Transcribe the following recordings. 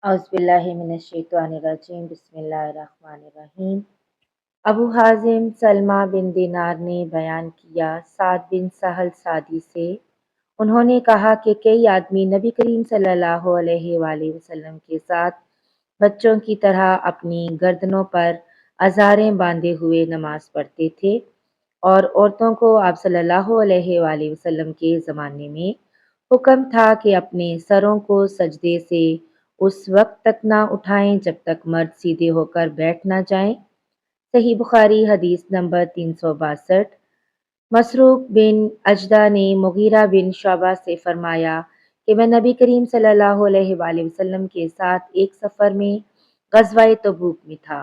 औज़ुबिल्लाहिमिनश्शैतानिर्रजीम बिस्मिल्लाहिर्रहमानिर्रहीम। अबू हाज़िम सलमा बिन दिनार ने बयान किया साद बिन सहल सादी से, उन्होंने कहा कि कई आदमी नबी करीम सल्लल्लाहु अलैहि वसल्लम के साथ बच्चों की तरह अपनी गर्दनों पर अज़ारें बांधे हुए नमाज पढ़ते थे और औरतों को आप सल्लल्लाहु अलैहि वसल्लम के ज़माने में हुक्म था कि अपने सरों को सजदे से उस वक्त तक ना उठाएं जब तक मर्द सीधे होकर बैठ ना जाएं। सही बुखारी हदीस नंबर 362। मसरूक बिन अजदा ने मुगीरा बिन शोबा से फरमाया कि मैं नबी करीम सल्लल्लाहु अलैहि वसल्लम के साथ एक सफ़र में ग़ज़वाए तबूक में था।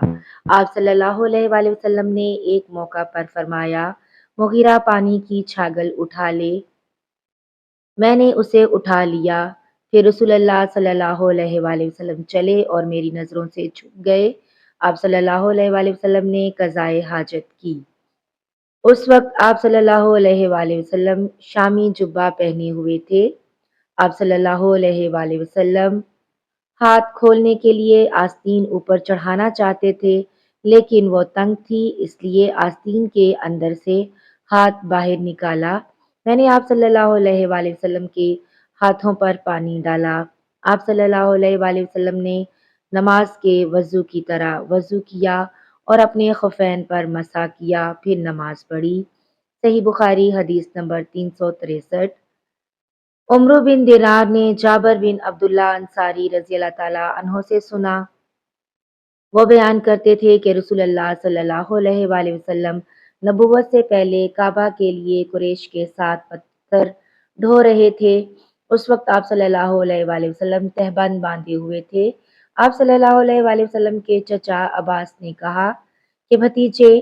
आप सल्लल्लाहु अलैहि वसल्लम ने एक मौका पर फरमाया, मुगीरा पानी की छागल उठा ले। मैंने उसे उठा लिया। फिर रसूलुल्लाह सल्लल्लाहु अलैहि वसल्लम चले और मेरी नज़रों से छुप गए। आप सल्लल्लाहु अलैहि वसल्लम ने क़ज़ाए हाजत की। उस वक्त आप सल्लल्लाहु अलैहि वसल्लम शामी जुब्बा पहने हुए थे। आप सल्लल्लाहु अलैहि वसल्लम हाथ खोलने के लिए आस्तीन ऊपर चढ़ाना चाहते थे, लेकिन वो तंग थी, इसलिए आस्तीन के अंदर से हाथ बाहर निकाला। मैंने आप सल्लल्लाहु अलैहि वसल्लम के हाथों पर पानी डाला। आप सल्लल्लाहु अलैहि वसल्लम ने नमाज के वज़ू की तरह वज़ू किया और अपने खुफ़ैन पर मसा किया, फिर नमाज पढ़ी। सही बुखारी हदीस नंबर 363। उम्र बिन दिनार ने जाबर बिन अब्दुल्ला अंसारी रज़ियल्लाहु ताला अन्हो से सुना, वो बयान करते थे कि रसूलुल्लाह सल्लल्लाहु अलैहि वसल्लम नबुव्वत से पहले काबा के लिए कुरैश के साथ पत्थर ढो रहे थे। उस वक्त आप सल्लल्लाहु अलैहि वसल्लम तहबंद बांधे हुए थे। आप सल्लल्लाहु अलैहि वसल्लम के चचा अब्बास ने कहा कि भतीजे,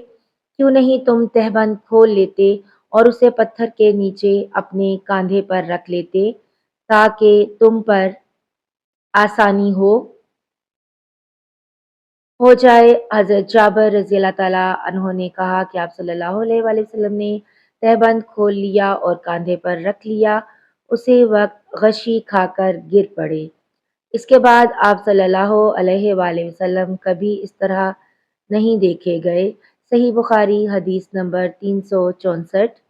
क्यों नहीं तुम तहबंद खोल लेते और उसे पत्थर के नीचे अपने कांधे पर रख लेते ताकि तुम पर आसानी हो जाए। हज़रत जाबर रज़ियल्लाहु ताला अन्हो ने कहा कि आप सल्लल्लाहु अलैहि वसल्लम ने तहबंद खोल लिया और कांधे पर रख लिया। उसी वक्त गशी खाकर गिर पड़े। इसके बाद आप सल्लल्लाहु अलैहि वसल्लम कभी इस तरह नहीं देखे गए। सही बुखारी हदीस नंबर 364।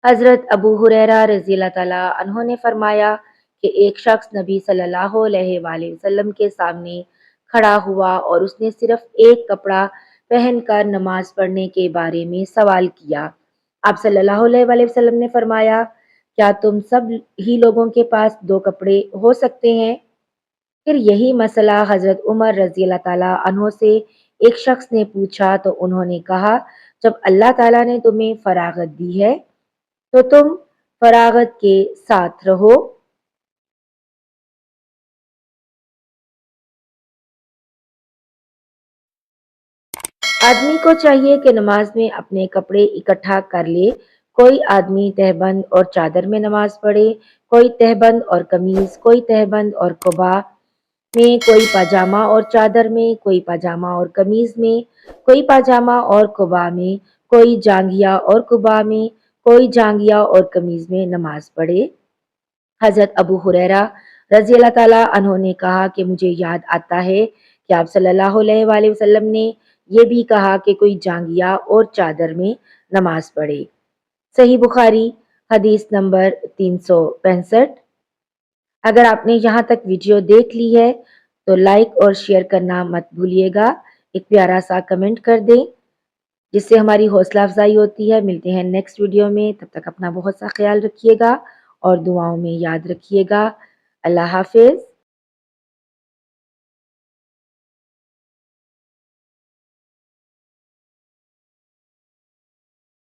हज़रत अबू हुरैरा रज़ियल्लाहु ताला अन्हो ने फरमाया कि एक शख्स नबी सल्लल्लाहु अलैहि वसल्लम के सामने खड़ा हुआ और उसने सिर्फ एक कपड़ा पहनकर नमाज पढ़ने के बारे में सवाल किया। आप सल्लल्लाहु अलैहि वसल्लम ने फरमाया, क्या तुम सब ही लोगों के पास दो कपड़े हो सकते हैं? फिर यही मसला हज़रत उमर रज़ियल्लाहु ताला अन्हो से एक शख्स ने पूछा तो उन्होंने कहा, जब अल्लाह ताला ने तुम्हें फरागत दी है तो तुम फरागत के साथ रहो। आदमी को चाहिए कि नमाज में अपने कपड़े इकट्ठा कर ले। कोई आदमी तहबंद और चादर में नमाज पढ़े, कोई तहबंद और कमीज, कोई तहबंद और कुबा में, कोई पाजामा और चादर में, कोई पाजामा और कमीज में, कोई पाजामा और कुबा में, कोई जांघिया और कुबा में, कोई जांघिया और कमीज में नमाज पढ़े। हज़रत अबू हुरैरा रज़ियल्लाहु ताला अन्हो ने कहा कि मुझे याद आता है कि आप सल्लल्लाहु अलैहि वसल्लम ने ये भी कहा कि कोई जांघिया और चादर में नमाज पढ़े। सही बुखारी हदीस नंबर 365। अगर आपने यहाँ तक वीडियो देख ली है तो लाइक और शेयर करना मत भूलिएगा। एक प्यारा सा कमेंट कर दें जिससे हमारी हौसला अफजाई होती है। मिलते हैं नेक्स्ट वीडियो में, तब तक अपना बहुत सा ख्याल रखिएगा और दुआओं में याद रखिएगा। अल्लाह हाफिज़।